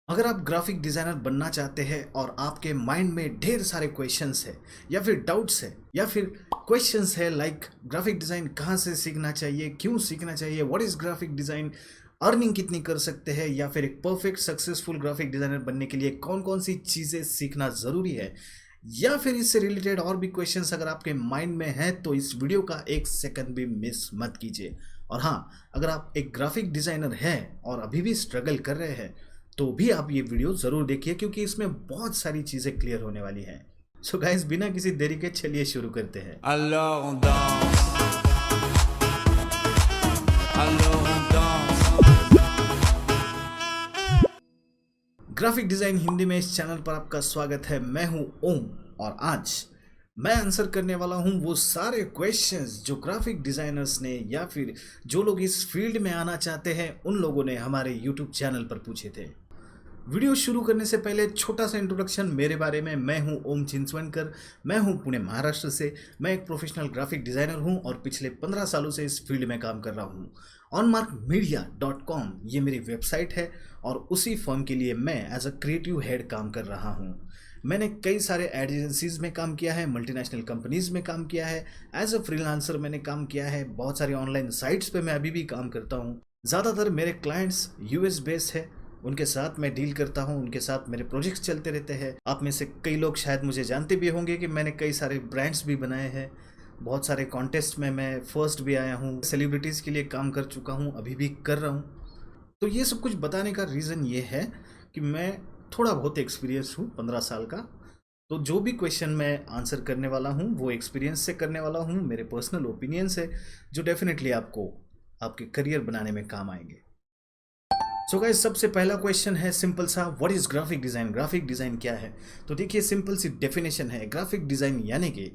अगर आप graphic designer बनना चाहते हैं और आपके माइंड में ढेर सारे क्वेश्चंस है या फिर डाउट्स है या फिर क्वेश्चंस है लाइक ग्राफिक डिज़ाइन कहाँ से सीखना चाहिए, क्यों सीखना चाहिए, what is graphic design, earning कितनी कर सकते हैं या फिर एक परफेक्ट सक्सेसफुल ग्राफिक डिज़ाइनर बनने के लिए कौन कौन सी चीज़ें सीखना ज़रूरी है, या फिर इससे रिलेटेड और भी क्वेश्चंस अगर आपके माइंड में है तो इस वीडियो का एक सेकंड भी मिस मत कीजिए। और हाँ, अगर आप एक ग्राफिक डिज़ाइनर हैं और अभी भी स्ट्रगल कर रहे हैं तो भी आप ये वीडियो ज़रूर देखिए क्योंकि इसमें बहुत सारी चीज़ें क्लियर होने वाली हैं। सो गाइस, बिना किसी देरी के चलिए शुरू करते हैं। Alors on danse, alors on danse. Graphic design Hindi में इस चैनल पर आपका स्वागत है। मैं हूं ओम और आज मैं आंसर करने वाला हूं वो सारे क्वेश्चंस जो ग्राफिक डिज़ाइनर्स ने या फिर जो लोग इस फील्ड में आना चाहते हैं उन लोगों ने हमारे यूट्यूब चैनल पर पूछे थे। वीडियो शुरू करने से पहले छोटा सा इंट्रोडक्शन मेरे बारे में। मैं हूं ओम चिंचवनकर, मैं हूं पुणे महाराष्ट्र से। मैं एक प्रोफेशनल ग्राफिक डिज़ाइनर हूं और पिछले 15 सालों से इस फील्ड में काम कर रहा हूं। onmarkmedia.com ये मेरी वेबसाइट है और उसी फर्म के लिए मैं एज अ क्रिएटिव हेड काम कर रहा हूं। मैंने कई सारे एजेंसीज में काम किया है, मल्टीनेशनल कंपनीज में काम किया है, एज अ फ्रीलांसर मैंने काम किया है, बहुत सारी ऑनलाइन साइट्स पे मैं अभी भी काम करता हूँ। ज़्यादातर मेरे क्लाइंट्स यूएस बेस्ड है, उनके साथ मैं डील करता हूं, उनके साथ मेरे प्रोजेक्ट्स चलते रहते हैं। आप में से कई लोग शायद मुझे जानते भी होंगे कि मैंने कई सारे ब्रांड्स भी बनाए हैं, बहुत सारे कॉन्टेस्ट में मैं फर्स्ट भी आया हूं, सेलिब्रिटीज़ के लिए काम कर चुका हूं, अभी भी कर रहा हूं। तो ये सब कुछ बताने का रीज़न ये है कि मैं थोड़ा बहुत एक्सपीरियंस हूँ, 15 साल का। तो जो भी क्वेश्चन मैं आंसर करने वाला हूँ वो एक्सपीरियंस से करने वाला हूँ, मेरे पर्सनल ओपिनियंस है जो डेफिनेटली आपको आपके करियर बनाने में काम आएंगे। सो गाइस, सबसे पहला क्वेश्चन है सिंपल सा, what is graphic design? Graphic design क्या है? तो देखिए, सिंपल सी डेफिनेशन है। ग्राफिक डिज़ाइन यानी कि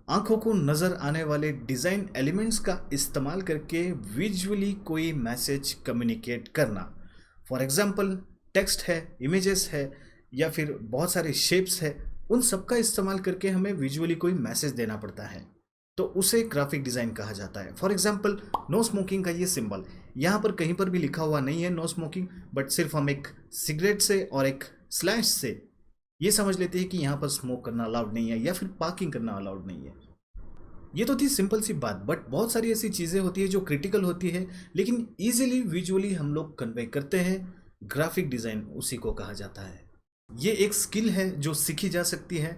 आंखों को नज़र आने वाले डिज़ाइन एलिमेंट्स का इस्तेमाल करके विजुअली कोई मैसेज कम्युनिकेट करना। फॉर एग्जांपल, टेक्स्ट है, इमेजेस है या फिर बहुत सारे शेप्स है, उन सब का इस्तेमाल करके हमें विजुअली कोई मैसेज देना पड़ता है, तो उसे ग्राफिक डिज़ाइन कहा जाता है। फॉर एग्जाम्पल, नो स्मोकिंग का ये सिंबल यहाँ पर कहीं पर भी लिखा हुआ नहीं है नो स्मोकिंग, बट सिर्फ हम एक सिगरेट से और एक स्लैश से ये समझ लेते हैं कि यहाँ पर स्मोक करना अलाउड नहीं है या फिर पार्किंग करना अलाउड नहीं है। ये तो थी सिंपल सी बात, बट बहुत सारी ऐसी चीज़ें होती है जो क्रिटिकल होती है लेकिन ईजिली विजुअली हम लोग कन्वे करते हैं। ग्राफिक डिज़ाइन उसी को कहा जाता है। ये एक स्किल है जो सीखी जा सकती है,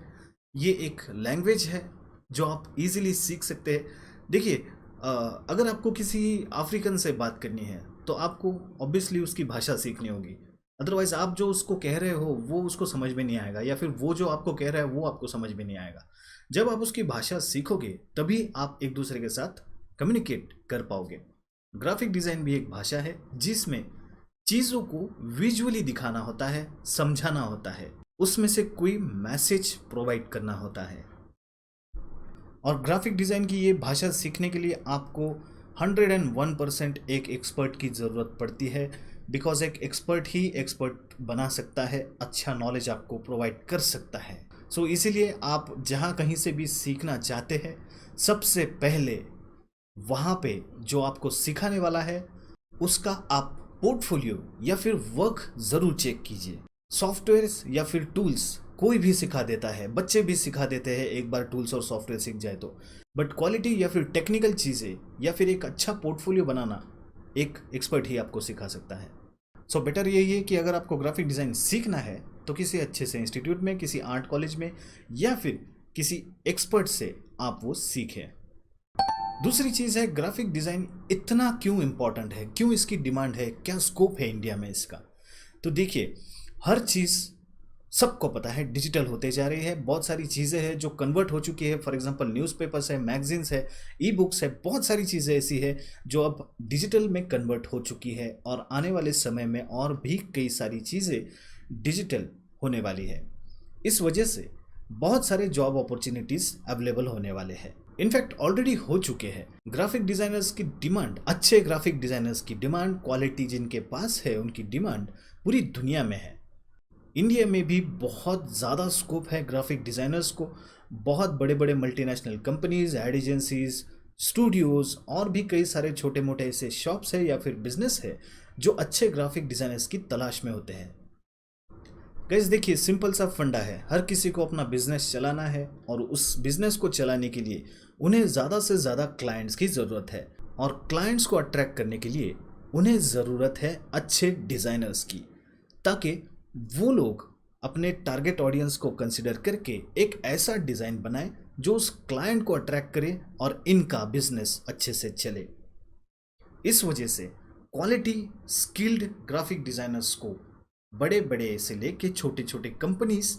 ये एक लैंग्वेज है जो आप इजीली सीख सकते हैं। देखिए, अगर आपको किसी अफ्रीकन से बात करनी है तो आपको ऑब्वियसली उसकी भाषा सीखनी होगी, अदरवाइज आप जो उसको कह रहे हो वो उसको समझ में नहीं आएगा या फिर वो जो आपको कह रहा है वो आपको समझ में नहीं आएगा। जब आप उसकी भाषा सीखोगे तभी आप एक दूसरे के साथ कम्युनिकेट कर पाओगे। ग्राफिक डिज़ाइन भी एक भाषा है जिसमें चीज़ों को विजुअली दिखाना होता है, समझाना होता है, उसमें से कोई मैसेज प्रोवाइड करना होता है। और ग्राफिक डिज़ाइन की ये भाषा सीखने के लिए आपको 101% एक एक्सपर्ट की ज़रूरत पड़ती है, बिकॉज एक एक्सपर्ट ही एक्सपर्ट बना सकता है, अच्छा नॉलेज आपको प्रोवाइड कर सकता है। सो इसीलिए आप जहाँ कहीं से भी सीखना चाहते हैं, सबसे पहले वहाँ पे जो आपको सिखाने वाला है उसका आप पोर्टफोलियो या फिर वर्क ज़रूर चेक कीजिए। सॉफ्टवेयर्स या फिर टूल्स कोई भी सिखा देता है, बच्चे भी सिखा देते हैं एक बार टूल्स और सॉफ्टवेयर सीख जाए तो, बट क्वालिटी या फिर टेक्निकल चीज़ें या फिर एक अच्छा पोर्टफोलियो बनाना एक एक्सपर्ट ही आपको सिखा सकता है। सो बेटर यही है कि अगर आपको ग्राफिक डिज़ाइन सीखना है तो किसी अच्छे से इंस्टीट्यूट में, किसी आर्ट कॉलेज में या फिर किसी एक्सपर्ट से आप वो सीखें। दूसरी चीज़ है, ग्राफिक डिज़ाइन इतना क्यों इम्पॉर्टेंट है, क्यों इसकी डिमांड है, क्या स्कोप है इंडिया में इसका? तो देखिए, हर चीज़ सबको पता है डिजिटल होते जा रही है, बहुत सारी चीज़ें हैं जो कन्वर्ट हो चुकी है। फॉर एग्जांपल, न्यूज़पेपर्स है, मैगजीन्स है, ई बुक्स है, बहुत सारी चीज़ें ऐसी है जो अब डिजिटल में कन्वर्ट हो चुकी है और आने वाले समय में और भी कई सारी चीज़ें डिजिटल होने वाली है। इस वजह से बहुत सारे जॉब अपॉर्चुनिटीज़ अवेलेबल होने वाले हैं, इनफैक्ट ऑलरेडी हो चुके हैं। ग्राफिक डिज़ाइनर्स की डिमांड, अच्छे ग्राफिक डिज़ाइनर्स की डिमांड, क्वालिटी जिनके पास है उनकी डिमांड पूरी दुनिया में है। इंडिया में भी बहुत ज़्यादा स्कोप है ग्राफिक डिज़ाइनर्स को। बहुत बड़े बड़े multinational companies, ad agencies, Studios और भी कई सारे छोटे मोटे ऐसे शॉप्स है या फिर बिजनेस है जो अच्छे ग्राफिक डिज़ाइनर्स की तलाश में होते हैं। गाइस देखिए, सिंपल सा फंडा है। हर किसी को अपना बिजनेस चलाना है और उस बिजनेस को चलाने के लिए उन्हें ज़्यादा से ज़्यादा क्लाइंट्स की ज़रूरत है, और क्लाइंट्स को अट्रैक्ट करने के लिए उन्हें ज़रूरत है अच्छे डिज़ाइनर्स की, ताकि वो लोग अपने टारगेट ऑडियंस को कंसिडर करके एक ऐसा डिज़ाइन बनाएं जो उस क्लाइंट को अट्रैक्ट करे और इनका बिजनेस अच्छे से चले। इस वजह से क्वालिटी स्किल्ड ग्राफिक डिज़ाइनर्स को बड़े बड़े से लेके छोटे छोटे कंपनीज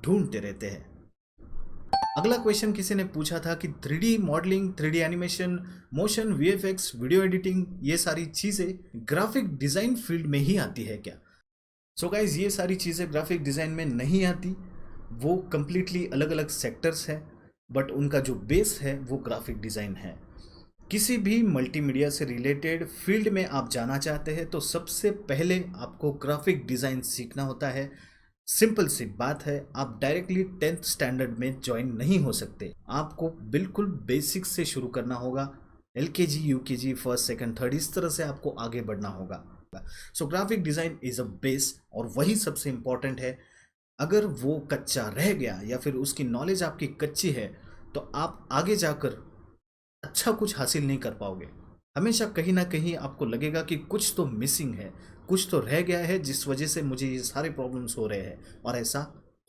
ढूंढते रहते हैं। अगला क्वेश्चन किसी ने पूछा था कि 3D modelling, 3D animation, motion, VFX, video editing, ये सारी चीज़ें ग्राफिक डिज़ाइन फील्ड में ही आती है क्या? सो गाइज, ये सारी चीज़ें ग्राफिक डिज़ाइन में नहीं आती। वो कम्प्लीटली अलग अलग सेक्टर्स है, बट उनका जो बेस है वो ग्राफिक डिज़ाइन है। किसी भी मल्टीमीडिया से रिलेटेड फील्ड में आप जाना चाहते हैं तो सबसे पहले आपको ग्राफिक डिज़ाइन सीखना होता है। सिंपल सी बात है, आप डायरेक्टली 10th स्टैंडर्ड में ज्वाइन नहीं हो सकते। आपको बिल्कुल बेसिक से शुरू करना होगा। LKG, UKG, first, second, third, इस तरह से आपको आगे बढ़ना होगा। So graphic design is a base, और वही सबसे इम्पॉर्टेंट है। अगर वो कच्चा रह गया या फिर उसकी नॉलेज आपकी कच्ची है तो आप आगे जाकर अच्छा कुछ हासिल नहीं कर पाओगे। हमेशा कहीं ना कहीं आपको लगेगा कि कुछ तो मिसिंग है, कुछ तो रह गया है, जिस वजह से मुझे ये सारे प्रॉब्लम्स हो रहे हैं, और ऐसा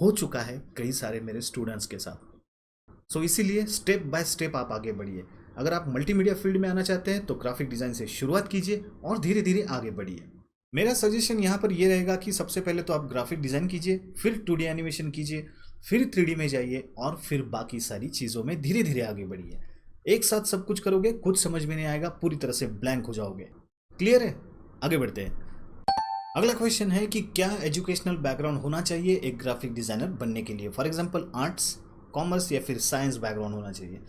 हो चुका है कई सारे मेरे स्टूडेंट्स के साथ। सो इसीलिए स्टेप बाय स्टेप आप आगे बढ़िए। अगर आप मल्टीमीडिया फील्ड में आना चाहते हैं तो ग्राफिक डिज़ाइन से शुरुआत कीजिए और धीरे धीरे आगे बढ़िए। मेरा सजेशन यहाँ पर ये रहेगा कि सबसे पहले तो आप ग्राफिक डिज़ाइन कीजिए, फिर 2D एनिमेशन कीजिए, फिर 3D में जाइए, और फिर बाकी सारी चीज़ों में धीरे धीरे आगे बढ़िए। एक साथ सब कुछ करोगे कुछ समझ में नहीं आएगा, पूरी तरह से ब्लैंक हो जाओगे। क्लियर है? आगे बढ़ते हैं। अगला क्वेश्चन है कि क्या एजुकेशनल बैकग्राउंड होना चाहिए एक ग्राफिक डिज़ाइनर बनने के लिए? फॉर एग्जांपल आर्ट्स, कॉमर्स या फिर साइंस बैकग्राउंड होना चाहिए?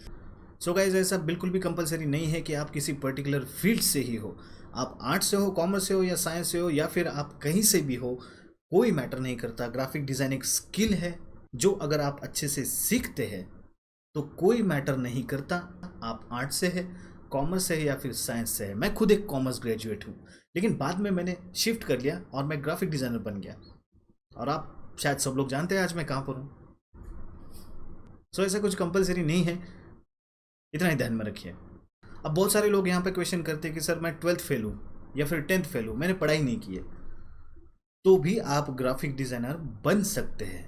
सो गाइज, ऐसा बिल्कुल भी कंपलसरी नहीं है कि आप किसी पर्टिकुलर फील्ड से ही हो। आप आर्ट्स से हो, कॉमर्स से हो या साइंस से हो, या फिर आप कहीं से भी हो, कोई मैटर नहीं करता। ग्राफिक डिज़ाइन एक स्किल है जो अगर आप अच्छे से सीखते हैं तो कोई मैटर नहीं करता आप आर्ट्स से है, कॉमर्स से है या फिर साइंस से है। मैं खुद एक कॉमर्स ग्रेजुएट हूँ, लेकिन बाद में मैंने शिफ्ट कर लिया और मैं ग्राफिक डिज़ाइनर बन गया। और आप शायद सब लोग जानते हैं आज मैं कहाँ पर हूँ। सो ऐसा कुछ कंपलसरी नहीं है, इतना ही ध्यान में रखिए। अब बहुत सारे लोग यहाँ पे क्वेश्चन करते हैं कि सर मैं 12th फेल हूँ या फिर 10th फेल हूँ, मैंने पढ़ाई नहीं की है, तो भी आप ग्राफिक डिज़ाइनर बन सकते हैं।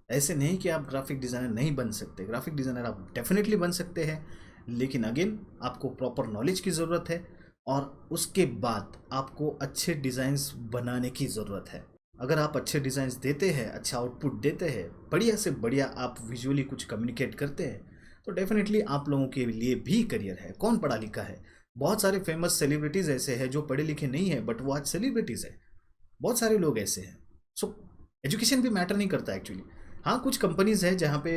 ऐसे नहीं कि आप ग्राफिक डिज़ाइनर नहीं बन सकते। ग्राफिक डिज़ाइनर आप डेफिनेटली बन सकते हैं, लेकिन अगेन आपको प्रॉपर नॉलेज की ज़रूरत है, और उसके बाद आपको अच्छे डिज़ाइंस बनाने की ज़रूरत है। अगर आप अच्छे डिज़ाइंस देते हैं, अच्छा आउटपुट देते हैं, बढ़िया से बढ़िया आप विजुअली कुछ कम्युनिकेट करते हैं, तो डेफिनेटली आप लोगों के लिए भी करियर है। कौन पढ़ा लिखा है? बहुत सारे फेमस सेलिब्रिटीज़ ऐसे हैं जो पढ़े लिखे नहीं है बट वो आज सेलिब्रिटीज़ है। बहुत सारे लोग ऐसे हैं। सो एजुकेशन भी मैटर नहीं करता एक्चुअली। हाँ, कुछ कंपनीज है जहाँ पे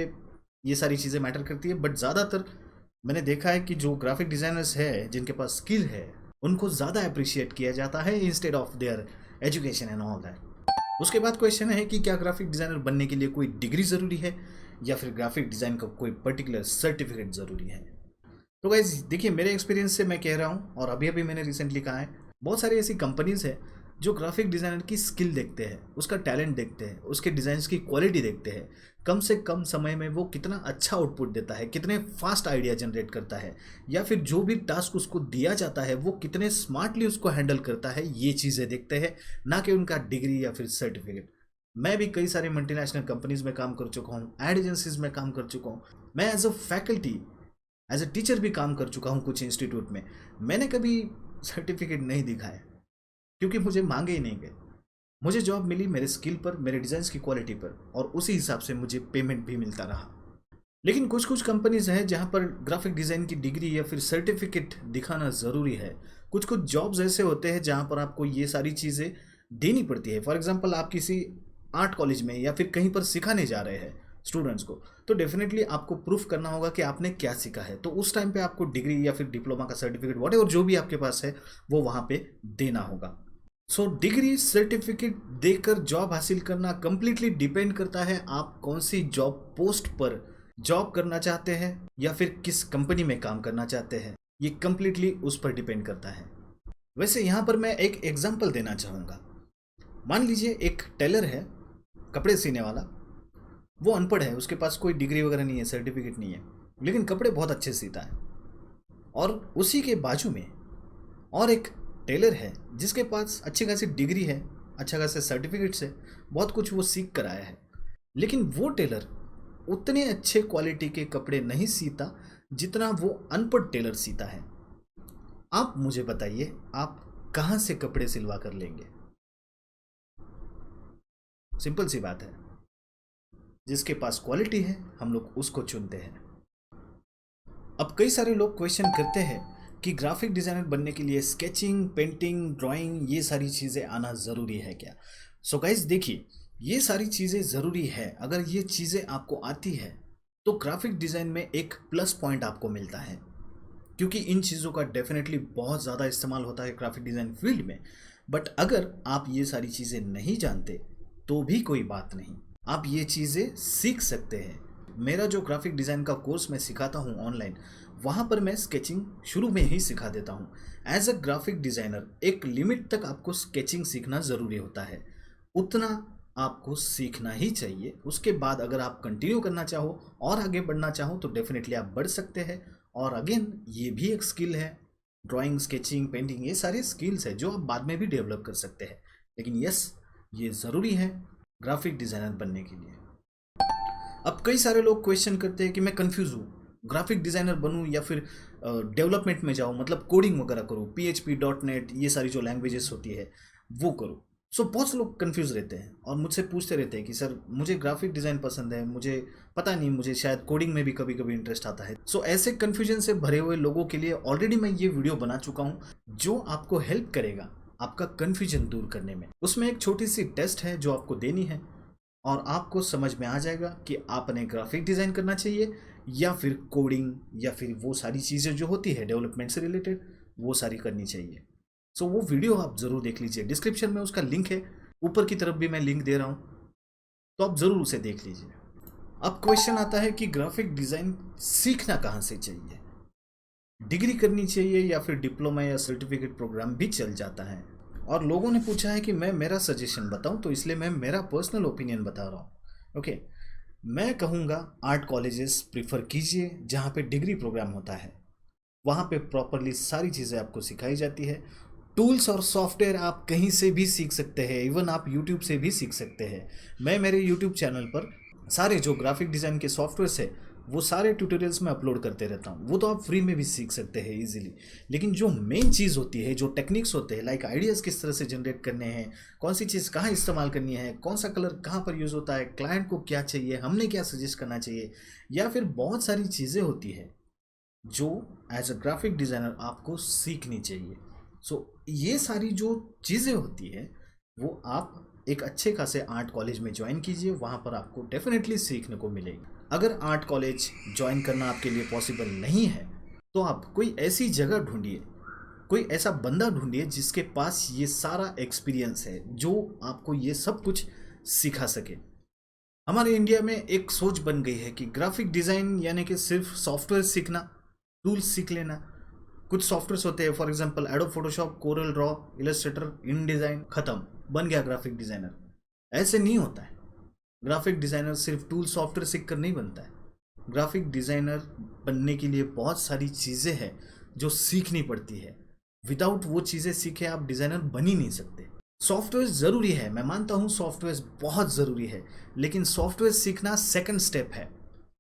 ये सारी चीज़ें मैटर करती है, बट ज़्यादातर मैंने देखा है कि जो ग्राफिक डिज़ाइनर्स है जिनके पास स्किल है उनको ज़्यादा अप्रिशिएट किया जाता है instead of their education and all that. उसके बाद क्वेश्चन है कि क्या ग्राफिक डिज़ाइनर बनने के लिए कोई डिग्री ज़रूरी है या फिर ग्राफिक डिज़ाइन का कोई पर्टिकुलर सर्टिफिकेट ज़रूरी है? तो गाइस देखिए, मेरे एक्सपीरियंस से मैं कह रहा हूँ, और अभी अभी मैंने रिसेंटली कहा है, बहुत सारी ऐसी कंपनीज है जो ग्राफिक डिज़ाइनर की स्किल देखते हैं, उसका टैलेंट देखते हैं, उसके डिज़ाइंस की क्वालिटी देखते हैं, कम से कम समय में वो कितना अच्छा आउटपुट देता है, कितने फास्ट आइडिया जनरेट करता है, या फिर जो भी टास्क उसको दिया जाता है वो कितने स्मार्टली उसको हैंडल करता है, ये चीज़ें देखते हैं, ना कि उनका डिग्री या फिर सर्टिफिकेट। मैं भी कई सारे मल्टीनेशनल कंपनीज में काम कर चुका हूँ, एड एजेंसीज में काम कर चुका हूँ, मैं as a faculty, as a teacher भी काम कर चुका हूँ कुछ इंस्टीट्यूट में। मैंने कभी सर्टिफिकेट नहीं दिखाया क्योंकि मुझे मांगे ही नहीं गए। मुझे जॉब मिली मेरे स्किल पर, मेरे डिज़ाइंस की क्वालिटी पर, और उसी हिसाब से मुझे पेमेंट भी मिलता रहा। लेकिन कुछ कुछ कंपनीज हैं जहाँ पर ग्राफिक डिज़ाइन की डिग्री या फिर सर्टिफिकेट दिखाना ज़रूरी है। कुछ कुछ जॉब्स ऐसे होते हैं जहाँ पर आपको ये सारी चीज़ें देनी पड़ती है। फॉर एग्जांपल, आप किसी आर्ट कॉलेज में या फिर कहीं पर सिखाने जा रहे हैं स्टूडेंट्स को, तो डेफिनेटली आपको प्रूफ करना होगा कि आपने क्या सीखा है। तो उस टाइम पे आपको डिग्री या फिर डिप्लोमा का सर्टिफिकेट, व्हाटएवर जो भी आपके पास है, वो वहाँ पे देना होगा। सो डिग्री सर्टिफिकेट देकर जॉब हासिल करना कंप्लीटली डिपेंड करता है आप कौन सी जॉब पोस्ट पर जॉब करना चाहते हैं या फिर किस कंपनी में काम करना चाहते हैं। ये कंप्लीटली उस पर डिपेंड करता है। वैसे यहाँ पर मैं एक एग्जांपल देना चाहूँगा। मान लीजिए एक टेलर है, कपड़े सीने वाला, वो अनपढ़ है, उसके पास कोई डिग्री वगैरह नहीं है, सर्टिफिकेट नहीं है, लेकिन कपड़े बहुत अच्छे सीता है। और उसी के बाजू में और एक टेलर है जिसके पास अच्छी खासी डिग्री है, अच्छा खासा सर्टिफिकेट्स है, बहुत कुछ वो सीख कर आया है, लेकिन वो टेलर उतने अच्छे क्वालिटी के कपड़े नहीं सीता जितना वो अनपढ़ टेलर सीता है। आप मुझे बताइए, आप कहाँ से कपड़े सिलवा कर लेंगे? सिंपल सी बात है, जिसके पास क्वालिटी है हम लोग उसको चुनते हैं। अब कई सारे लोग क्वेश्चन करते हैं कि ग्राफिक डिजाइनर बनने के लिए स्केचिंग, पेंटिंग, ड्राइंग, ये सारी चीज़ें आना ज़रूरी है क्या? सो गाइस देखिए, ये सारी चीज़ें ज़रूरी है। अगर ये चीज़ें आपको आती है तो ग्राफिक डिज़ाइन में एक प्लस पॉइंट आपको मिलता है, क्योंकि इन चीज़ों का डेफिनेटली बहुत ज़्यादा इस्तेमाल होता है ग्राफिक डिज़ाइन फील्ड में। बट अगर आप ये सारी चीज़ें नहीं जानते तो भी कोई बात नहीं, आप ये चीज़ें सीख सकते हैं। मेरा जो ग्राफिक डिज़ाइन का कोर्स मैं सिखाता हूँ ऑनलाइन, वहाँ पर मैं स्केचिंग शुरू में ही सिखा देता हूँ। एज अ ग्राफिक डिज़ाइनर एक लिमिट तक आपको स्केचिंग सीखना ज़रूरी होता है, उतना आपको सीखना ही चाहिए। उसके बाद अगर आप कंटिन्यू करना चाहो और आगे बढ़ना चाहो तो डेफिनेटली आप बढ़ सकते हैं। और अगेन ये भी एक स्किल है, ड्राइंग, स्केचिंग, पेंटिंग, ये सारे स्किल्स है जो आप बाद में भी डेवलप कर सकते हैं। लेकिन यस, ये ज़रूरी है ग्राफिक डिज़ाइनर बनने के लिए। अब कई सारे लोग क्वेश्चन करते हैं कि मैं कंफ्यूज हूँ, ग्राफिक डिज़ाइनर बनूँ या फिर डेवलपमेंट में जाऊँ, मतलब कोडिंग वगैरह करूँ, PHP, .NET, ये सारी जो लैंग्वेजेस होती है वो करूँ। सो बहुत से लोग कंफ्यूज रहते हैं और मुझसे पूछते रहते हैं कि सर मुझे ग्राफिक डिज़ाइन पसंद है, मुझे पता नहीं, मुझे शायद कोडिंग में भी कभी कभी इंटरेस्ट आता है। सो ऐसे कन्फ्यूजन से भरे हुए लोगों के लिए ऑलरेडी मैं ये वीडियो बना चुका हूँ जो आपको हेल्प करेगा आपका कन्फ्यूजन दूर करने में। उसमें एक छोटी सी टेस्ट है जो आपको देनी है और आपको समझ में आ जाएगा कि आपने ग्राफिक डिज़ाइन करना चाहिए या फिर कोडिंग या फिर वो सारी चीज़ें जो होती है डेवलपमेंट से रिलेटेड, वो सारी करनी चाहिए। सो वो वीडियो आप ज़रूर देख लीजिए, डिस्क्रिप्शन में उसका लिंक है, ऊपर की तरफ भी मैं लिंक दे रहा हूँ, तो आप ज़रूर उसे देख लीजिए। अब क्वेश्चन आता है कि ग्राफिक डिज़ाइन सीखना कहाँ से चाहिए? डिग्री करनी चाहिए या फिर डिप्लोमा या सर्टिफिकेट प्रोग्राम भी चल जाता है? और लोगों ने पूछा है कि मैं मेरा सजेशन बताऊं, तो इसलिए मैं मेरा पर्सनल ओपिनियन बता रहा हूं। ओके, मैं कहूँगा आर्ट कॉलेजेस प्रिफर कीजिए जहाँ पे डिग्री प्रोग्राम होता है, वहाँ पे प्रॉपरली सारी चीज़ें आपको सिखाई जाती है। टूल्स और सॉफ्टवेयर आप कहीं से भी सीख सकते हैं, इवन आप यूट्यूब से भी सीख सकते हैं। मैं मेरे यूट्यूब चैनल पर सारे जो ग्राफिक डिज़ाइन के सॉफ्टवेयर्स है वो सारे ट्यूटोरियल्स में अपलोड करते रहता हूँ, वो तो आप फ्री में भी सीख सकते हैं इजीली। लेकिन जो मेन चीज़ होती है, जो टेक्निक्स होते हैं, लाइक आइडियाज़ किस तरह से जनरेट करने हैं, कौन सी चीज़ कहाँ इस्तेमाल करनी है, कौन सा कलर कहाँ पर यूज़ होता है, क्लाइंट को क्या चाहिए, हमने क्या सजेस्ट करना चाहिए, या फिर बहुत सारी चीज़ें होती है जो एज अ ग्राफिक डिज़ाइनर आपको सीखनी चाहिए। सो ये सारी जो चीज़ें होती है वो आप एक अच्छे खासे आर्ट कॉलेज में ज्वाइन कीजिए, वहाँ पर आपको डेफिनेटली सीखने को मिलेगी। अगर आर्ट कॉलेज ज्वाइन करना आपके लिए पॉसिबल नहीं है तो आप कोई ऐसी जगह ढूंढिए, कोई ऐसा बंदा ढूंढिए जिसके पास ये सारा एक्सपीरियंस है, जो आपको ये सब कुछ सिखा सके। हमारे इंडिया में एक सोच बन गई है कि ग्राफिक डिज़ाइन यानी कि सिर्फ सॉफ्टवेयर सीखना, टूल्स सीख लेना। कुछ सॉफ्टवेयर्स होते हैं, for example adobe Photoshop, Corel Draw, Illustrator, in design, ख़त्म, बन गया ग्राफिक डिज़ाइनर। ऐसे नहीं होता है। ग्राफिक डिज़ाइनर सिर्फ टूल सॉफ्टवेयर सीख कर नहीं बनता है। ग्राफिक डिज़ाइनर बनने के लिए बहुत सारी चीज़ें हैं जो सीखनी पड़ती है। विदाउट वो चीज़ें सीखे आप डिज़ाइनर बन ही नहीं सकते। सॉफ्टवेयर ज़रूरी है, मैं मानता हूँ सॉफ्टवेयर बहुत ज़रूरी है, लेकिन सॉफ्टवेयर सीखना सेकंड स्टेप है।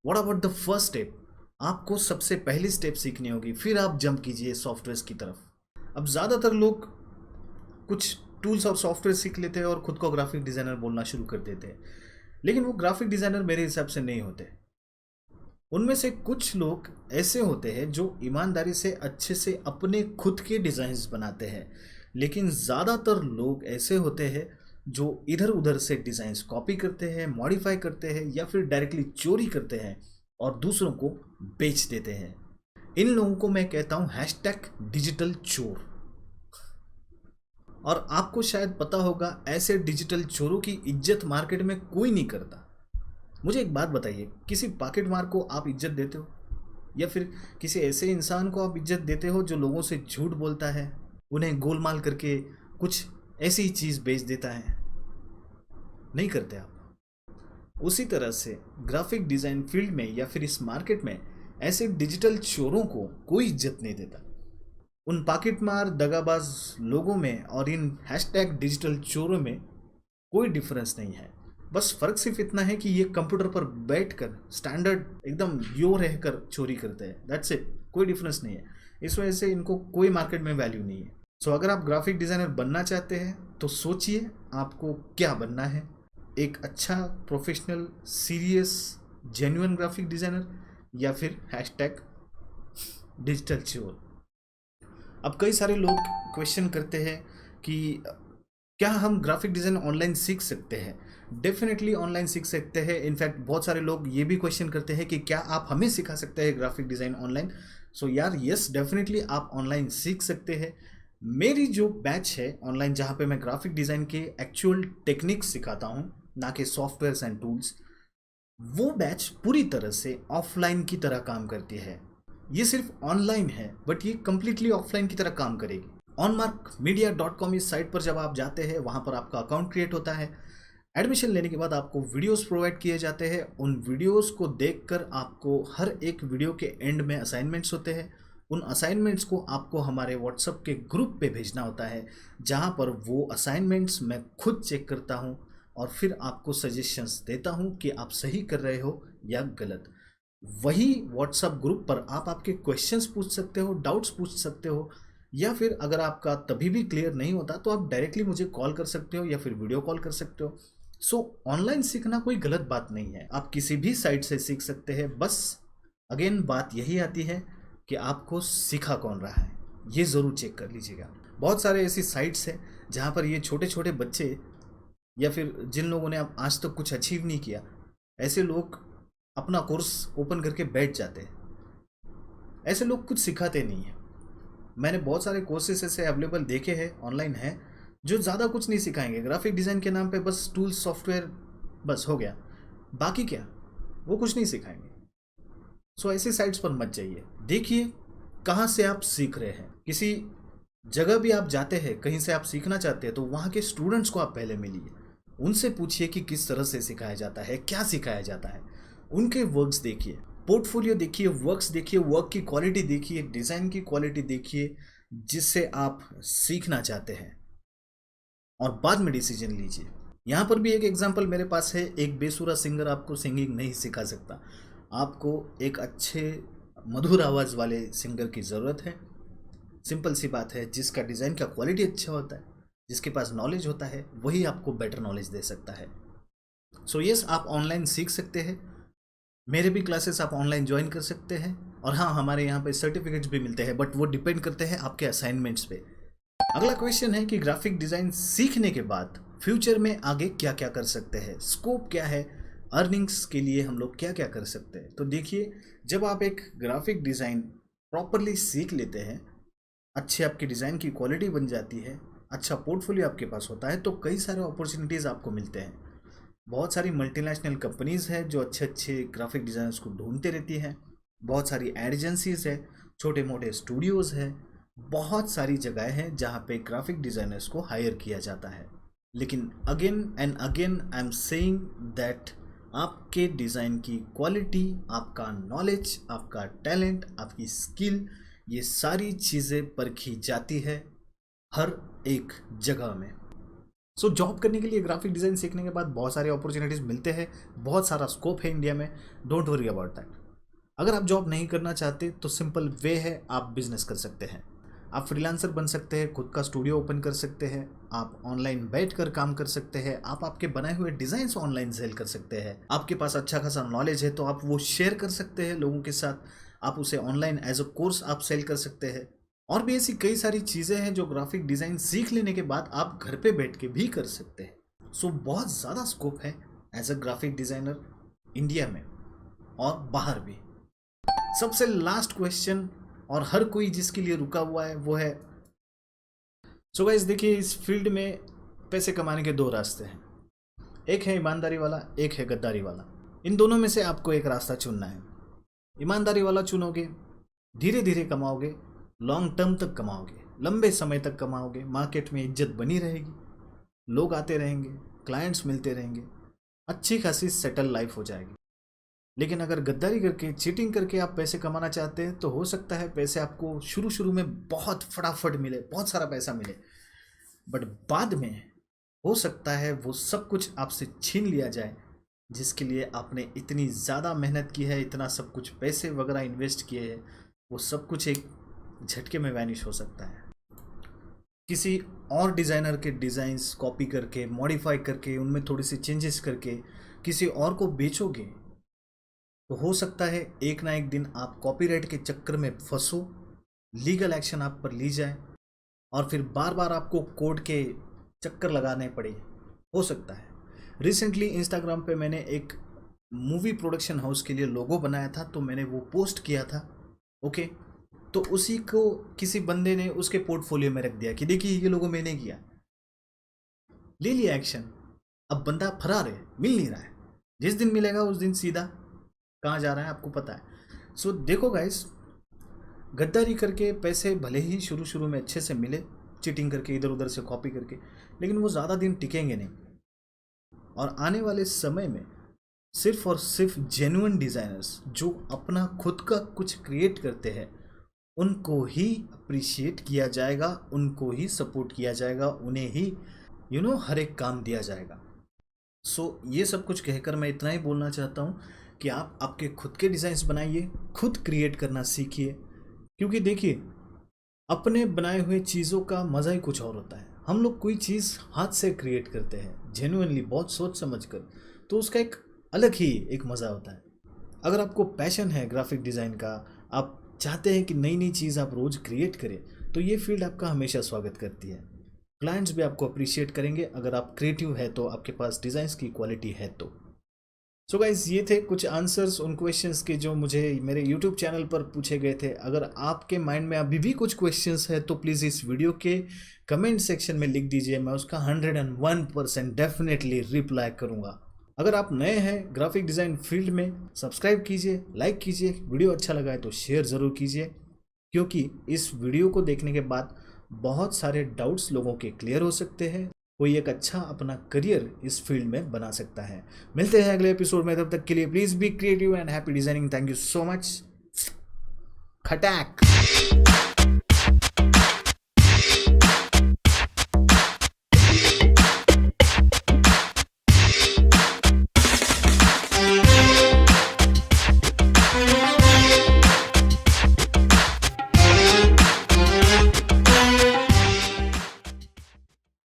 What about the first step? आपको सबसे पहली स्टेप सीखनी होगी, फिर आप जंप कीजिए सॉफ्टवेयर की तरफ। अब ज़्यादातर लोग कुछ टूल्स और सॉफ्टवेयर सीख लेते हैं और खुद को ग्राफिक डिज़ाइनर बोलना शुरू कर देते हैं, लेकिन वो ग्राफिक डिज़ाइनर मेरे हिसाब से नहीं होते। उनमें से कुछ लोग ऐसे होते हैं जो ईमानदारी से अच्छे से अपने खुद के डिज़ाइंस बनाते हैं, लेकिन ज़्यादातर लोग ऐसे होते हैं जो इधर उधर से डिज़ाइंस कॉपी करते हैं, मॉडिफाई करते हैं या फिर डायरेक्टली चोरी करते हैं और दूसरों को बेच देते हैं। इन लोगों को मैं कहता हूँ #डिजिटल चोर। और आपको शायद पता होगा, ऐसे डिजिटल चोरों की इज्जत मार्केट में कोई नहीं करता। मुझे एक बात बताइए, किसी पॉकेट मार को आप इज्जत देते हो या फिर किसी ऐसे इंसान को आप इज्जत देते हो जो लोगों से झूठ बोलता है, उन्हें गोलमाल करके कुछ ऐसी चीज़ बेच देता है? नहीं करते आप। उसी तरह से ग्राफिक डिज़ाइन फील्ड में या फिर इस मार्केट में ऐसे डिजिटल चोरों को कोई इज्जत नहीं देता। उन पाकिटमार दगाबाज लोगों में और इन हैशटैग डिजिटल चोरों में कोई डिफरेंस नहीं है। बस फ़र्क सिर्फ इतना है कि ये कंप्यूटर पर बैठकर स्टैंडर्ड एकदम यो रहकर चोरी करते हैं, दैट्स इट। कोई डिफरेंस नहीं है। इस वजह से इनको कोई मार्केट में वैल्यू नहीं है। सो अगर आप ग्राफिक डिज़ाइनर बनना चाहते हैं तो सोचिए आपको क्या बनना है। एक अच्छा professional serious genuine graphic designer या फिर हैशटैग डिजिटल चोर। अब कई सारे लोग क्वेश्चन करते हैं कि क्या हम ग्राफिक डिज़ाइन ऑनलाइन सीख सकते हैं। डेफिनेटली ऑनलाइन सीख सकते हैं। इनफैक्ट बहुत सारे लोग ये भी क्वेश्चन करते हैं कि क्या आप हमें सिखा सकते हैं ग्राफिक डिज़ाइन ऑनलाइन। सो यार यस, डेफिनेटली आप ऑनलाइन सीख सकते हैं। मेरी जो बैच है ऑनलाइन जहाँ पे मैं ग्राफिक डिज़ाइन के एक्चुअल टेक्निक्स सिखाता हूँ, ना कि सॉफ्टवेयर्स एंड टूल्स, वो बैच पूरी तरह से ऑफलाइन की तरह काम करती है। ये सिर्फ ऑनलाइन है बट ये कम्प्लीटली ऑफलाइन की तरह काम करेगी। onmarkmedia.com इस साइट पर जब आप जाते हैं वहाँ पर आपका अकाउंट क्रिएट होता है। एडमिशन लेने के बाद आपको वीडियोस प्रोवाइड किए जाते हैं। उन वीडियोस को देखकर आपको हर एक वीडियो के एंड में असाइनमेंट्स होते हैं। उन असाइनमेंट्स को आपको हमारे व्हाट्सएप के ग्रुप पे भेजना होता है, जहाँ पर वो असाइनमेंट्स मैं खुद चेक करता हूँ और फिर आपको सजेशंस देता हूँ कि आप सही कर रहे हो या गलत। वही व्हाट्सएप ग्रुप पर आप आपके क्वेश्चंस पूछ सकते हो, डाउट्स पूछ सकते हो, या फिर अगर आपका तभी भी क्लियर नहीं होता तो आप डायरेक्टली मुझे कॉल कर सकते हो या फिर वीडियो कॉल कर सकते हो। सो ऑनलाइन सीखना कोई गलत बात नहीं है, आप किसी भी साइट से सीख सकते हैं। बस अगेन बात यही आती है कि आपको सिखा कौन रहा है, ये ज़रूर चेक कर लीजिएगा। बहुत सारे ऐसी साइट्स हैं जहाँ पर ये छोटे छोटे बच्चे या फिर जिन लोगों ने अब आज तक कुछ अचीव नहीं किया, ऐसे लोग अपना कोर्स ओपन करके बैठ जाते हैं। ऐसे लोग कुछ सिखाते नहीं हैं। मैंने बहुत सारे कोर्सेस ऐसे अवेलेबल देखे हैं, ऑनलाइन हैं, जो ज़्यादा कुछ नहीं सिखाएंगे। ग्राफिक डिज़ाइन के नाम पे बस टूल्स सॉफ्टवेयर बस हो गया, बाकी क्या, वो कुछ नहीं सिखाएंगे। सो ऐसी साइट्स पर मत जाइए। देखिए कहाँ से आप सीख रहे हैं। किसी जगह भी आप जाते हैं, कहीं से आप सीखना चाहते हैं, तो वहाँ के स्टूडेंट्स को आप पहले मिलिए, उनसे पूछिए कि किस तरह से सिखाया जाता है, क्या सिखाया जाता है। उनके वर्क्स देखिए, पोर्टफोलियो देखिए, वर्क्स देखिए, वर्क की क्वालिटी देखिए, डिज़ाइन की क्वालिटी देखिए, जिससे आप सीखना चाहते हैं, और बाद में डिसीजन लीजिए। यहाँ पर भी एक एग्जांपल मेरे पास है। एक बेसुरा सिंगर आपको सिंगिंग नहीं सिखा सकता। आपको एक अच्छे मधुर आवाज़ वाले सिंगर की ज़रूरत है। सिंपल सी बात है, जिसका डिज़ाइन का क्वालिटी अच्छा होता है, जिसके पास नॉलेज होता है, वही आपको बेटर नॉलेज दे सकता है। सो यस, आप ऑनलाइन सीख सकते हैं। मेरे भी क्लासेस आप ऑनलाइन ज्वाइन कर सकते हैं। और हाँ, हमारे यहाँ पे सर्टिफिकेट्स भी मिलते हैं, बट वो डिपेंड करते हैं आपके असाइनमेंट्स पे। अगला क्वेश्चन है कि ग्राफिक डिज़ाइन सीखने के बाद फ्यूचर में आगे क्या क्या कर सकते हैं, स्कोप क्या है, अर्निंग्स के लिए हम लोग क्या क्या कर सकते हैं। तो देखिए, जब आप एक ग्राफिक डिज़ाइन प्रॉपरली सीख लेते हैं, अच्छे आपकी डिज़ाइन की क्वालिटी बन जाती है, अच्छा पोर्टफोलियो आपके पास होता है, तो कई सारे अपॉर्चुनिटीज़ आपको मिलते हैं। बहुत सारी मल्टीनेशनल कंपनीज़ हैं जो अच्छे अच्छे ग्राफिक डिज़ाइनर्स को ढूंढते रहती हैं। बहुत सारी एड एजेंसीज़ है, छोटे मोटे स्टूडियोज़ हैं, बहुत सारी जगह हैं जहाँ पे ग्राफिक डिज़ाइनर्स को हायर किया जाता है। लेकिन again and again I am saying that आपके डिज़ाइन की क्वालिटी, आपका नॉलेज, आपका टैलेंट, आपकी स्किल, ये सारी चीज़ें परखी जाती है हर एक जगह में। सो जॉब करने के लिए ग्राफिक डिज़ाइन सीखने के बाद बहुत सारे अपॉर्चुनिटीज़ मिलते हैं, बहुत सारा स्कोप है इंडिया में। Don't worry about that. अगर आप जॉब नहीं करना चाहते तो सिंपल वे है, आप बिजनेस कर सकते हैं। आप फ्रीलांसर बन सकते हैं, खुद का स्टूडियो ओपन कर सकते हैं, आप ऑनलाइन बैठकर काम कर सकते हैं, आप आपके बनाए हुए डिज़ाइंस ऑनलाइन सेल कर सकते हैं। आपके पास अच्छा खासा नॉलेज है तो आप वो शेयर कर सकते हैं लोगों के साथ, आप उसे ऑनलाइन एज अ कोर्स आप सेल कर सकते हैं। और भी ऐसी कई सारी चीज़ें हैं जो ग्राफिक डिज़ाइन सीख लेने के बाद आप घर पे बैठ के भी कर सकते हैं। सो बहुत ज़्यादा स्कोप है as a graphic designer India में और बाहर भी। सबसे लास्ट क्वेश्चन, और हर कोई जिसके लिए रुका हुआ है, वो है, सो गाइस देखिए, इस फील्ड में पैसे कमाने के दो रास्ते हैं। एक है ईमानदारी वाला, एक है गद्दारी वाला। इन दोनों में से आपको एक रास्ता चुनना है। ईमानदारी वाला चुनोगे, धीरे धीरे कमाओगे, लॉन्ग टर्म तक कमाओगे, लंबे समय तक कमाओगे, मार्केट में इज्जत बनी रहेगी, लोग आते रहेंगे, क्लाइंट्स मिलते रहेंगे, अच्छी खासी सेटल लाइफ हो जाएगी। लेकिन अगर गद्दारी करके चीटिंग करके आप पैसे कमाना चाहते हैं तो हो सकता है पैसे आपको शुरू शुरू में बहुत फटाफट मिले, बहुत सारा पैसा मिले, बट बाद में हो सकता है वो सब कुछ आपसे छीन लिया जाए जिसके लिए आपने इतनी ज़्यादा मेहनत की है, इतना सब कुछ पैसे वगैरह इन्वेस्ट किए हैं, वो सब कुछ एक झटके में वैनिश हो सकता है। किसी और डिज़ाइनर के डिज़ाइंस कॉपी करके मॉडिफाई करके उनमें थोड़ी सी चेंजेस करके किसी और को बेचोगे तो हो सकता है एक ना एक दिन आप कॉपीराइट के चक्कर में फंसो, लीगल एक्शन आप पर ली जाए और फिर बार बार आपको कोर्ट के चक्कर लगाने पड़े, हो सकता है। रिसेंटली इंस्टाग्राम पे मैंने एक मूवी प्रोडक्शन हाउस के लिए लोगो बनाया था, तो मैंने वो पोस्ट किया था, ओके। तो उसी को किसी बंदे ने उसके पोर्टफोलियो में रख दिया कि देखिए ये लोगो मैंने किया, ले लिया एक्शन। अब बंदा फरार है, मिल नहीं रहा है, जिस दिन मिलेगा उस दिन सीधा कहाँ जा रहा है आपको पता है। सो देखो गाइस, गद्दारी करके पैसे भले ही शुरू शुरू में अच्छे से मिले, चीटिंग करके इधर उधर से कॉपी करके, लेकिन वो ज़्यादा दिन टिकेंगे नहीं। और आने वाले समय में सिर्फ और सिर्फ जेन्युइन डिज़ाइनर्स जो अपना खुद का कुछ क्रिएट करते हैं उनको ही अप्रिशिएट किया जाएगा, उनको ही सपोर्ट किया जाएगा, उन्हें ही हर एक काम दिया जाएगा। सो ये सब कुछ कहकर मैं इतना ही बोलना चाहता हूँ कि आप आपके खुद के डिज़ाइंस बनाइए, खुद क्रिएट करना सीखिए, क्योंकि देखिए अपने बनाए हुए चीज़ों का मज़ा ही कुछ और होता है। हम लोग कोई चीज़ हाथ से क्रिएट करते हैं जेन्युइनली, बहुत सोच समझ कर, तो उसका एक अलग ही एक मज़ा होता है। अगर आपको पैशन है ग्राफिक डिज़ाइन का, आप चाहते हैं कि नई नई चीज़ आप रोज़ क्रिएट करें, तो ये फील्ड आपका हमेशा स्वागत करती है। क्लाइंट्स भी आपको अप्रिशिएट करेंगे अगर आप क्रिएटिव है तो, आपके पास डिज़ाइंस की क्वालिटी है तो। सो गाइज, ये थे कुछ आंसर्स उन क्वेश्चंस के जो मुझे मेरे यूट्यूब चैनल पर पूछे गए थे। अगर आपके माइंड में अभी भी कुछ क्वेश्चंस है तो प्लीज़ इस वीडियो के कमेंट सेक्शन में लिख दीजिए, मैं उसका 101% डेफिनेटली रिप्लाई करूँगा। अगर आप नए हैं ग्राफिक डिज़ाइन फील्ड में, सब्सक्राइब कीजिए, लाइक कीजिए, वीडियो अच्छा लगा है तो शेयर ज़रूर कीजिए, क्योंकि इस वीडियो को देखने के बाद बहुत सारे डाउट्स लोगों के क्लियर हो सकते हैं, कोई एक अच्छा अपना करियर इस फील्ड में बना सकता है। मिलते हैं अगले एपिसोड में, तब तक के लिए please be creative and happy designing. Thank you so much. खटैक।